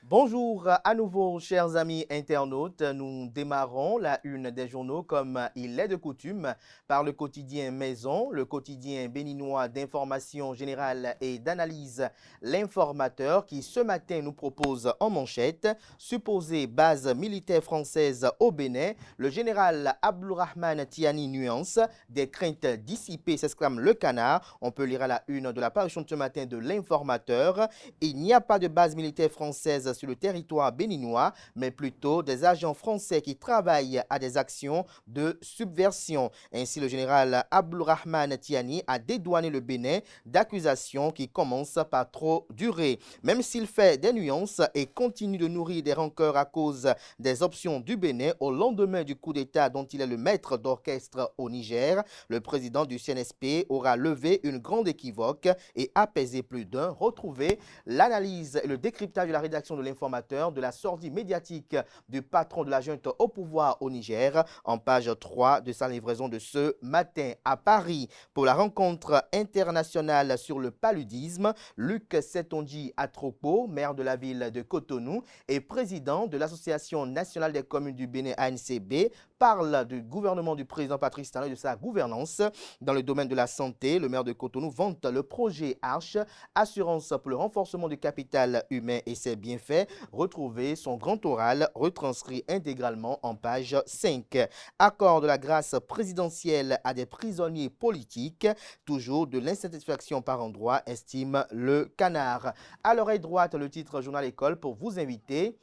Bonjour à nouveau, chers amis internautes. Nous démarrons la une des journaux comme il est de coutume par le quotidien Maison, le quotidien béninois d'information générale et d'analyse, l'Informateur, qui ce matin nous propose en manchette supposée base militaire française au Bénin. Le général Abdourahmane Tiani nuance des craintes dissipées, s'exclame le Canard. On peut lire à la une de la parution de ce matin de l'Informateur. Il n'y a pas de base militaire française sur le territoire béninois, mais plutôt des agents français qui travaillent à des actions de subversion. Ainsi, le général Abdourahmane Tiani a dédouané le Bénin d'accusations qui commencent par trop durer. Même s'il fait des nuances et continue de nourrir des rancœurs à cause des options du Bénin au lendemain du coup d'État dont il est le maître d'orchestre au Niger, le président du CNSP aura levé une grande équivoque et apaisé plus d'un. Retrouvez l'analyse et le décryptage de la rédaction de l'Informateur de la sortie médiatique du patron de la junte au pouvoir au Niger en page 3 de sa livraison de ce matin à Paris. Pour la rencontre internationale sur le paludisme, Luc Setonji Atropo, maire de la ville de Cotonou et président de l'Association nationale des communes du Bénin ANCB, parle du gouvernement du président Patrice Talon et de sa gouvernance. Dans le domaine de la santé, le maire de Cotonou vante le projet Arche, assurance pour le renforcement du capital humain et ses bienfaits. Retrouvez son grand oral retranscrit intégralement en page 5. Accord de la grâce présidentielle à des prisonniers politiques, toujours de l'insatisfaction par endroit, estime le Canard. À l'oreille droite, le titre Journal École pour vous inviter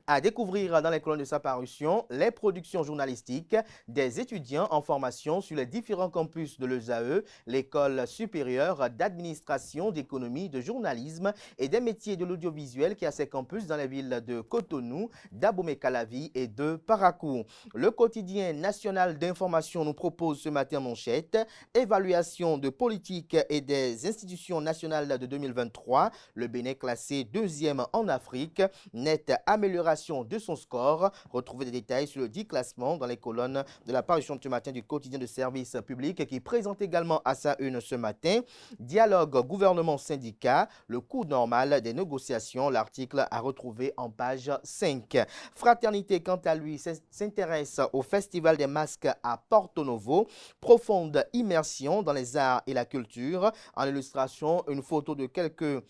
à découvrir dans les colonnes de sa parution les productions journalistiques des étudiants en formation sur les différents campus de l'ESAE, l'école supérieure d'administration, d'économie, de journalisme et des métiers de l'audiovisuel qui a ses campus dans les villes de Cotonou, d'Abomey-Calavi et de Parakou. Le quotidien national d'information nous propose ce matin manchette évaluation de politique et des institutions nationales de 2023. Le Bénin classé deuxième en Afrique, nette amélioration de son score. Retrouvez des détails sur le dit classement dans les colonnes de la parution de ce matin du quotidien de service public qui présente également à sa une ce matin dialogue gouvernement-syndicat, le coût normal des négociations. L'article à retrouver en page 5. Fraternité, quant à lui, s'intéresse au Festival des masques à Porto Novo. Profonde immersion dans les arts et la culture. En illustration, une photo de quelques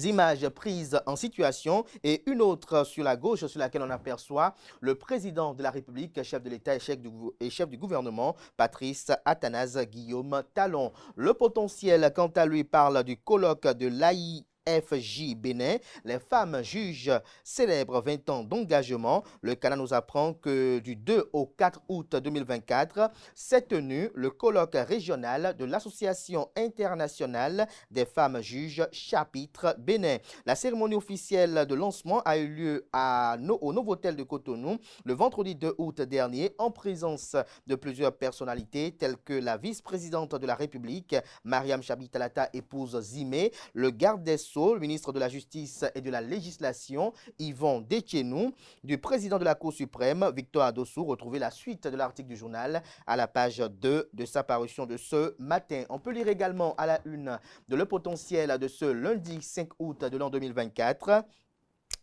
images prises en situation et une autre sur la gauche sur laquelle on aperçoit le président de la République, chef de l'État et chef du gouvernement, Patrice Athanase Guillaume Talon. Le potentiel, quant à lui, parle du colloque de l'AIFJ Bénin, les femmes juges célèbrent 20 ans d'engagement. Le Canada nous apprend que du 2 au 4 août 2024 s'est tenu le colloque régional de l'Association internationale des femmes juges chapitre Bénin. La cérémonie officielle de lancement a eu lieu au Novotel de Cotonou le vendredi 2 août dernier en présence de plusieurs personnalités telles que la vice-présidente de la République, Mariam Chabi Talata, épouse Zimé, le garde des Sceaux, le ministre de la Justice et de la Législation, Yvon Detchenou, du président de la Cour suprême, Victor Adossou. Retrouvez la suite de l'article du journal à la page 2 de sa parution de ce matin. On peut lire également à la une de Le Potentiel de ce lundi 5 août de l'an 2024.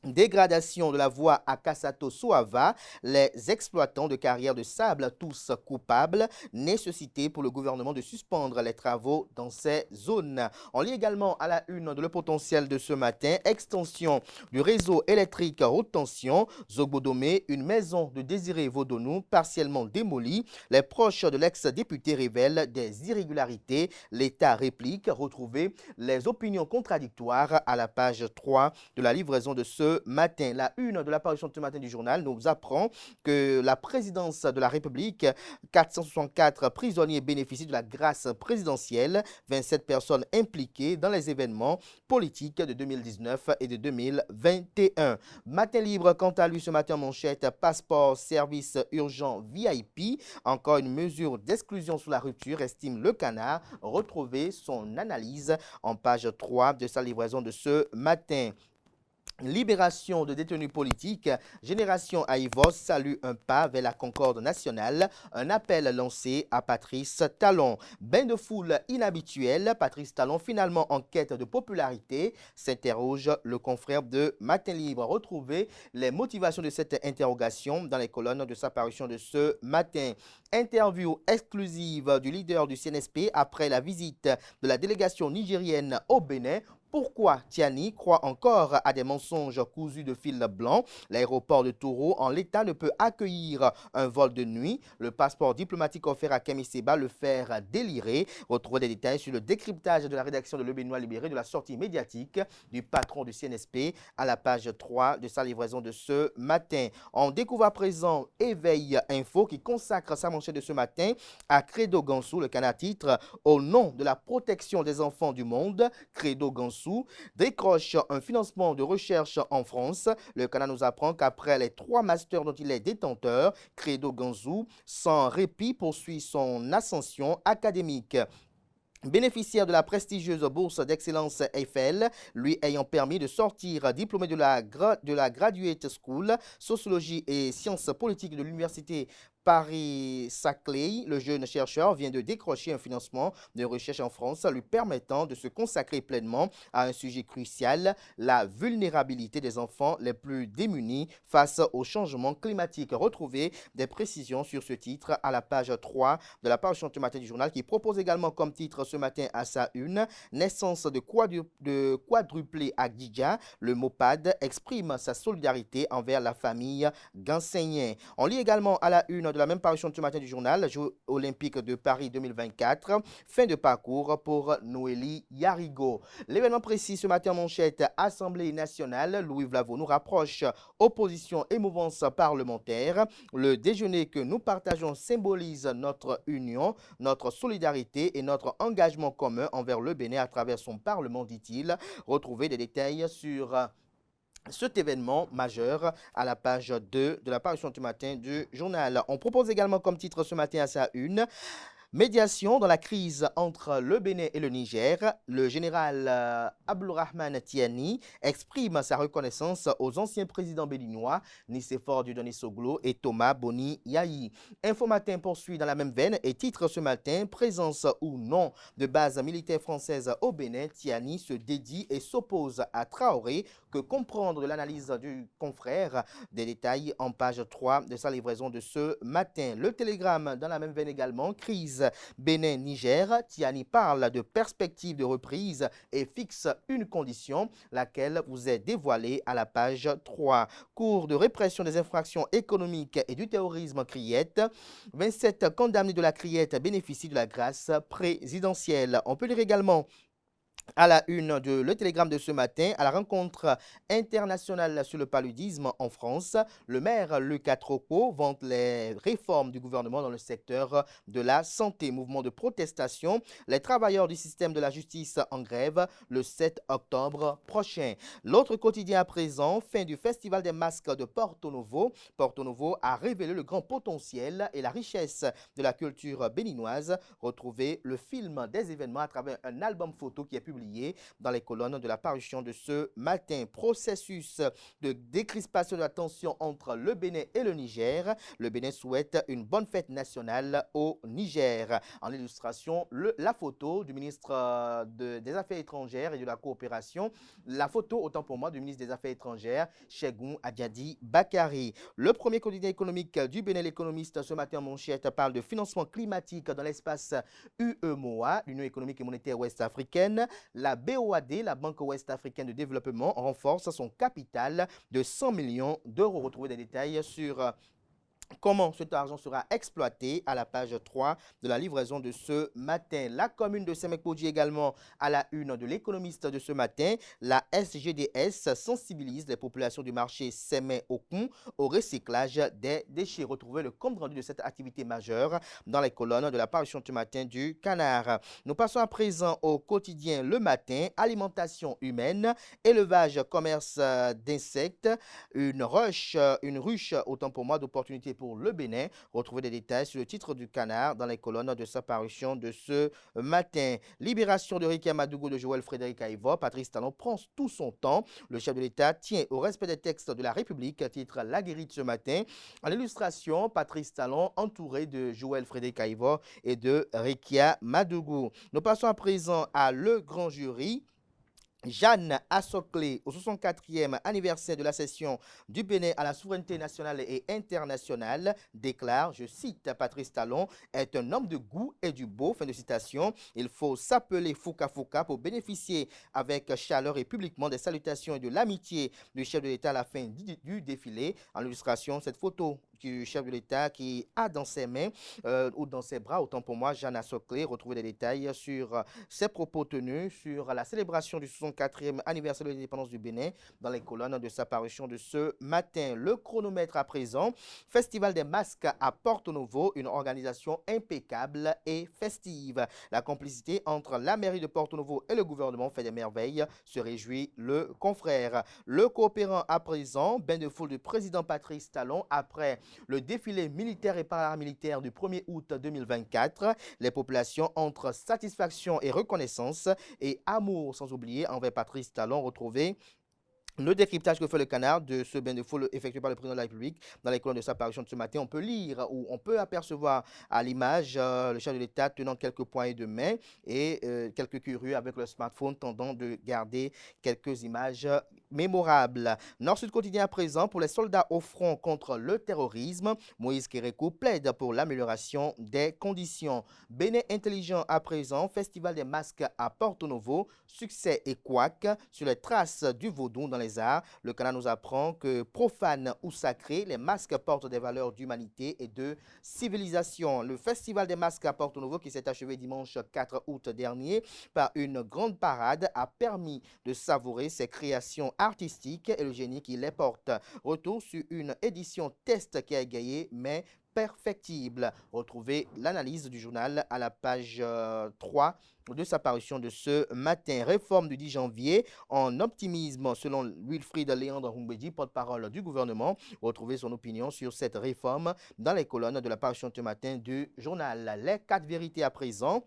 Dégradation de la voie à Kassato-Soava, les exploitants de carrières de sable tous coupables, nécessité pour le gouvernement de suspendre les travaux dans ces zones. On lit également à la une de Le Potentiel de ce matin, extension du réseau électrique haute tension, Zogbodomé, une maison de Désiré Vodonou partiellement démolie. Les proches de l'ex-député révèlent des irrégularités. L'État réplique. Retrouvez les opinions contradictoires à la page 3 de la livraison de ce matin. La une de l'apparition de ce matin du journal nous apprend que la présidence de la République, 464 prisonniers bénéficient de la grâce présidentielle, 27 personnes impliquées dans les événements politiques de 2019 et de 2021. Matin libre, quant à lui, ce matin, manchette, passeport, service urgent VIP, encore une mesure d'exclusion sous la rupture, estime le Canard. Retrouvez son analyse en page 3 de sa livraison de ce matin. Libération de détenus politiques, Génération Aïvos salue un pas vers la concorde nationale, un appel lancé à Patrice Talon. Bain de foule inhabituel, Patrice Talon finalement en quête de popularité, s'interroge le confrère de Matin Libre. Retrouvez les motivations de cette interrogation dans les colonnes de sa parution de ce matin. Interview exclusive du leader du CNSP après la visite de la délégation nigérienne au Bénin. Pourquoi Tiani croit encore à des mensonges cousus de fil blanc? L'aéroport de Toro, en l'état, ne peut accueillir un vol de nuit. Le passeport diplomatique offert à Kémy Séba le faire délirer. Retrouvez des détails sur le décryptage de la rédaction de Le Béninois Libéré de la sortie médiatique du patron du CNSP à la page 3 de sa livraison de ce matin. On découvre à présent Éveil Info qui consacre sa manchette de ce matin à Credo Gansou, le canard titre au nom de la protection des enfants du monde. Credo Gansou décroche un financement de recherche en France. Le Canada nous apprend qu'après les 3 masters dont il est détenteur, Credo Gansou, sans répit, poursuit son ascension académique. Bénéficiaire de la prestigieuse bourse d'excellence Eiffel, lui ayant permis de sortir diplômé de la Graduate School, sociologie et sciences politiques de l'université Paris-Saclay, le jeune chercheur vient de décrocher un financement de recherche en France lui permettant de se consacrer pleinement à un sujet crucial, la vulnérabilité des enfants les plus démunis face au changement climatique. Retrouvez des précisions sur ce titre à la page 3 de la page ce matin du journal qui propose également comme titre ce matin à sa une, naissance de quadruplé à Gidja. Le MOPAD exprime sa solidarité envers la famille Ganseyen. On lit également à la une de la même parution ce matin du journal, Jeux olympiques de Paris 2024, fin de parcours pour Noélie Yarigo. L'événement précis ce matin en manchette, Assemblée nationale, Louis Vlavo nous rapproche, opposition et mouvance parlementaire. Le déjeuner que nous partageons symbolise notre union, notre solidarité et notre engagement commun envers le Bénin à travers son Parlement, dit-il. Retrouvez des détails sur cet événement majeur à la page 2 de la parution du matin du journal. On propose également comme titre ce matin à sa une, médiation dans la crise entre le Bénin et le Niger. Le général Abdourahmane Tiani exprime sa reconnaissance aux anciens présidents béninois Nicéphore Dieudonné Soglo et Thomas Boni Yahi. Info Matin poursuit dans la même veine et titre ce matin, présence ou non de base militaire française au Bénin, Tiani se dédie et s'oppose à Traoré. Que comprendre de l'analyse du confrère? Des détails en page 3 de sa livraison de ce matin. Le Télégramme dans la même veine également, crise Bénin-Niger, Tiani parle de perspective de reprise et fixe une condition, laquelle vous est dévoilée à la page 3. Cours de répression des infractions économiques et du terrorisme Criette. 27 condamnés de la Criette bénéficient de la grâce présidentielle. On peut lire également à la une de Le Télégramme de ce matin, à la rencontre internationale sur le paludisme en France, le maire Lucas Trocco vante les réformes du gouvernement dans le secteur de la santé. Mouvement de protestation, les travailleurs du système de la justice en grève le 7 octobre prochain. L'autre quotidien à présent, fin du festival des masques de Porto Novo. Porto Novo a révélé le grand potentiel et la richesse de la culture béninoise. Retrouvez le film des événements à travers un album photo qui est publié dans les colonnes de la parution de ce matin. Processus de décrispation de la tension entre le Bénin et le Niger. Le Bénin souhaite une bonne fête nationale au Niger. En illustration, la photo du ministre des Affaires étrangères et de la coopération. La photo, autant pour moi, du ministre des Affaires étrangères, Chegoum Adjadi Bakari. Le premier quotidien économique du Bénin, l'économiste, ce matin en manchette, parle de financement climatique dans l'espace UEMOA, l'Union économique et monétaire ouest-africaine. La BOAD, la Banque ouest-africaine de développement, renforce son capital de 100 millions d'euros. Retrouvez des détails sur comment cet argent sera exploité à la page 3 de la livraison de ce matin. La commune de Sémekpoji également à la une de l'économiste de ce matin. La SGDS sensibilise les populations du marché Sémé-Okun au recyclage des déchets. Retrouvez le compte rendu de cette activité majeure dans les colonnes de la parution ce matin du Canard. Nous passons à présent au quotidien Le Matin. Alimentation humaine, élevage, commerce d'insectes, une ruche, autant pour moi, d'opportunités quitté pour le Bénin. Retrouvez des détails sur le titre du Canard dans les colonnes de sa parution de ce matin. Libération de Rikia Madougou de Joël Frédéric Aïvo. Patrice Talon prend tout son temps. Le chef de l'État tient au respect des textes de la République, titre La Guérite ce matin. En illustration, Patrice Talon entouré de Joël Frédéric Aïvo et de Rikia Madougou. Nous passons à présent à le grand jury. Jeanne Assoclé, au 64e anniversaire de la cession du Bénin à la souveraineté nationale et internationale, déclare, je cite Patrice Talon, est un homme de goût et du beau, fin de citation. Il faut s'appeler Fouka Fouka pour bénéficier avec chaleur et publiquement des salutations et de l'amitié du chef de l'État à la fin du défilé. En illustration, cette photo du chef de l'État qui a dans ses mains ou dans ses bras, autant pour moi, Jeanne Assoclé. Retrouvez des détails sur ses propos tenus sur la célébration du 64e anniversaire de l'indépendance du Bénin dans les colonnes de sa parution de ce matin. Le chronomètre à présent, Festival des masques à Porto Novo, une organisation impeccable et festive. La complicité entre la mairie de Porto Novo et le gouvernement fait des merveilles, se réjouit le confrère. Le coopérant à présent, bain de foule du président Patrice Talon après le défilé militaire et paramilitaire du 1er août 2024. Les populations entre satisfaction et reconnaissance et amour, sans oublier envers Patrice Talon, retrouvé le décryptage que fait le Canard de ce bain de foule effectué par le président de la République dans les colonnes de sa parution de ce matin. On peut lire ou on peut apercevoir à l'image le chef de l'État tenant quelques poignées de main et quelques curieux avec le smartphone tendant de garder quelques images mémorables. Nord-Sud quotidien à présent, pour les soldats au front contre le terrorisme, Moïse Kérékou plaide pour l'amélioration des conditions. Bénin intelligent à présent, festival des masques à Porto Novo, succès et couac sur les traces du vaudou dans les arts. Le Canard nous apprend que profane ou sacré, les masques portent des valeurs d'humanité et de civilisation. Le festival des masques à Porto Novo qui s'est achevé dimanche 4 août dernier par une grande parade a permis de savourer ses créations artistiques et le génie qui les porte. Retour sur une édition test qui a égayé mais perfectible. Retrouvez l'analyse du journal à la page 3 de sa parution de ce matin. Réforme du 10 janvier en optimisme selon Wilfried Léandre Humbedi, porte-parole du gouvernement. Retrouvez son opinion sur cette réforme dans les colonnes de la parution de ce matin du journal. Les 4 vérités à présent.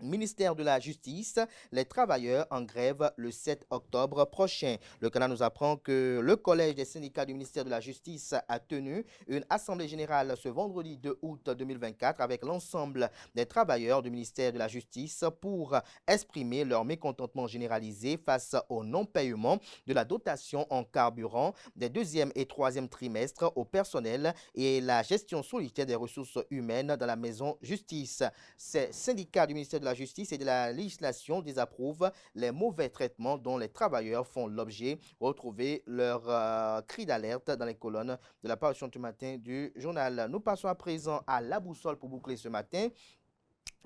Ministère de la Justice, les travailleurs en grève le 7 octobre prochain. Le Canada nous apprend que le Collège des syndicats du ministère de la Justice a tenu une assemblée générale ce vendredi 2 août 2024 avec l'ensemble des travailleurs du ministère de la Justice pour exprimer leur mécontentement généralisé face au non-paiement de la dotation en carburant des 2e et 3e trimestres au personnel et la gestion solitaire des ressources humaines dans la maison justice. Ces syndicats du ministère de la Justice et de la législation désapprouvent les mauvais traitements dont les travailleurs font l'objet. Retrouvez leur cri d'alerte dans les colonnes de la parution du matin du journal. Nous passons à présent à la boussole pour boucler ce matin.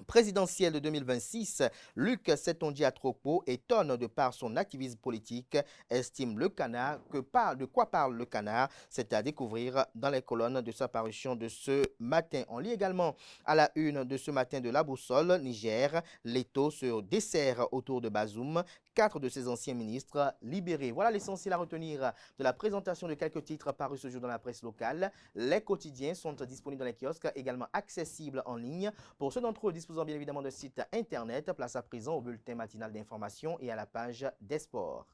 Présidentielle de 2026, Luc Setonji Atropo étonne de par son activisme politique, estime le Canard de quoi parle le Canard, c'est à découvrir dans les colonnes de sa parution de ce matin. On lit également à la une de ce matin de la boussole, Niger, l'étau se dessert autour de Bazoum, 4 de ses anciens ministres libérés. Voilà l'essentiel à retenir de la présentation de quelques titres parus ce jour dans la presse locale. Les quotidiens sont disponibles dans les kiosques, également accessibles en ligne. Pour ceux d'entre eux disposant bien évidemment de site internet, place à présent au bulletin matinal d'information et à la page des sports.